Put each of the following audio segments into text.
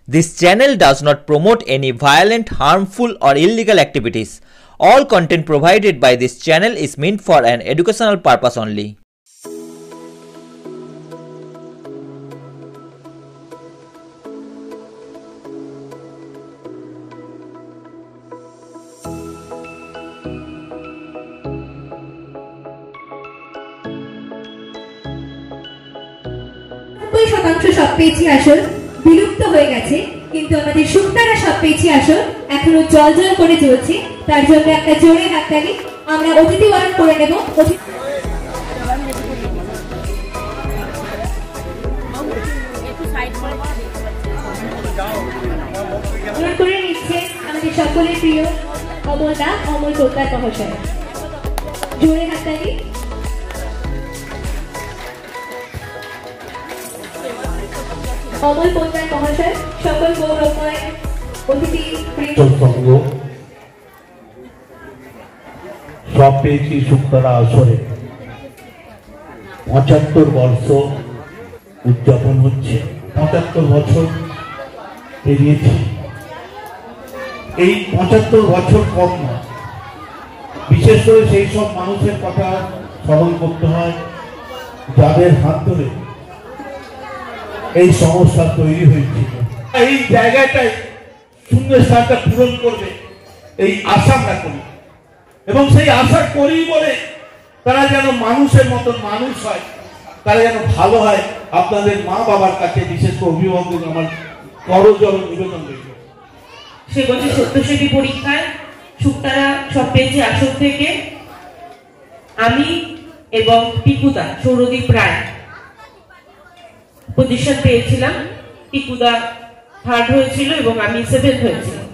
This channel does not promote any violent, harmful or illegal activities. All content provided by this channel is meant for an educational purpose only. সব পেয়েছি আসল বিলুপ্ত হয়ে গেছে, কিন্তু আমাদের শুকতারা সব পেয়েছি আসল এখনো জল জল করে চলছে। তার জন্য একটা জোরে হাততালি আমরা অতিথি বরণ করে নেব। করে নিচ্ছে আমাদের সকলের প্রিয় অমলদা, অমল পোদ্দার মহাশয়। জোরে হাততালি। অমল পোদ্দার মহাশয় সকল গৌরবময় অতিথি সংঘ সব পেয়েছি শুক্তারা আসরে ৭৫ বর্ষ উদযাপন হচ্ছে। ৭৫ বছর পেরিয়েছি। এই ৭৫ বছর কম না, বিশেষ করে সেই সব মানুষের কথা স্মরণ করতে হয় যাদের হাত ধরে এই সমস্যা তৈরি হয়েছিল। এই জায়গাটাই শূন্যস্থানটা পূরণ করবে এই আশা আমরা করি, এবং সেই আশা করি বলে তারা যেন মানুষের মতন মানুষ হয়, তারা যেন ভালো হয়। আপনাদের মা বাবার কাছে বিশেষ করে অভিভাবক আমার করজোড়ে নিবেদন রইল। সে বছর সত্যসেবী পরীক্ষায় শুক্তারা সব পেয়েছি আসর থেকে আমি এবং টিকুদা সৌরদীপ রায় পজিশন পেয়েছিলাম। টিকুদা 3rd হয়েছিল এবং আমি 7th হয়েছিলাম।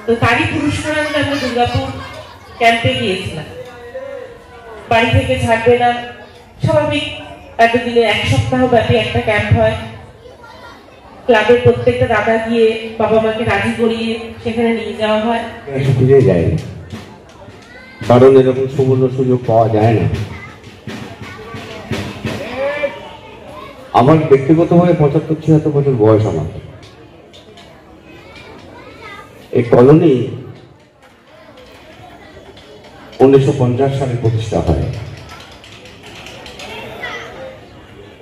তো তারই পুরস্কারান্তে আমরা দুর্গাপুর ক্যাম্পে গিয়েছিলাম। বাড়ি থেকে ছাড়বে না, স্বাভাবিক এতদিনে 1 সপ্তাহ ব্যাপী একটা ক্যাম্প হয়। ক্লাবের প্রত্যেকটা দাদা গিয়ে বাবা মাকে রাজি করিয়ে সেখানে নিয়ে যাওয়া হয়। ফিরে যায় না, কারণ এরকম সুবর্ণ সুযোগ পাওয়া যায় না। আমার ব্যক্তিগতভাবে ৭৫-৭৬ বছর বয়স আমার। এই কলোনি 1950 সালে প্রতিষ্ঠা হয়।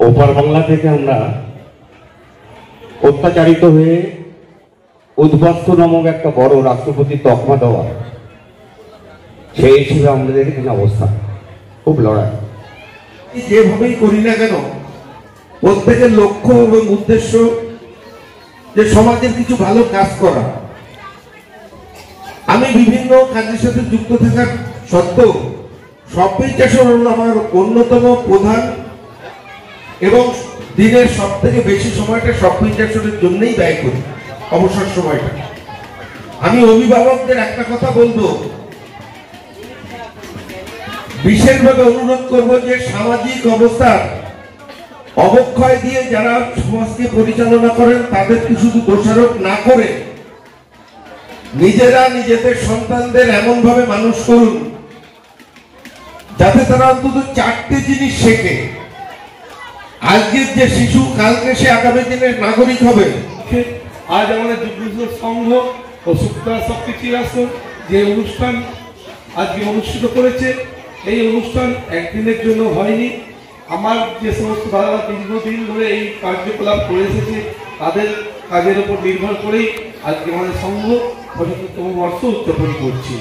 ওপার বাংলা থেকে আমরা অত্যাচারিত হয়ে উদ্বাস্তু নামক একটা বড় রাষ্ট্রপতির তকমা দেওয়া, সেই হিসেবে আমাদের এখানে অবস্থা খুব লড়াই। যেভাবেই করি না কেন, প্রত্যেকের লক্ষ্য এবং উদ্দেশ্য যে সমাজের কিছু ভালো কাজ করা। আমি বিভিন্ন কাজের সাথে যুক্ত থাকার সত্ত্বেও সবই চাষর হল আমার অন্যতম প্রধান, এবং দিনের সব থেকে বেশি সময়টা সবই চাষের জন্যই ব্যয় করি, অবসর সময়টা। আমি অভিভাবকদের একটা কথা বলবো, বিশেষভাবে অনুরোধ করব যে সামাজিক অবস্থার অবক্ষয় দিয়ে যারা সমাজকে পরিচালনা করেন তাদেরকে শুধু দোষারোপ না করে নিজেরা নিজেদের সন্তানদের এমন ভাবে মানুষ করুন যাতে তারা অন্তত 4টে জিনিস শেখে। আজকের যে শিশু কালকে সে আগামী দিনের নাগরিক হবে। আজ আমাদের যুব সংঘ ও শুক্তারা শক্তি আসন যে অনুষ্ঠান আজকে অনুষ্ঠিত করেছে, এই অনুষ্ঠান একদিনের জন্য হয়নি। আমার যে সমস্ত দাদারা দীর্ঘদিন ধরে এই কার্যকলাপ করে এসেছে তাদের কাজের উপর নির্ভর করেই আজকে আমাদের সংঘ 75তম বর্ষ উদযাপন করছি।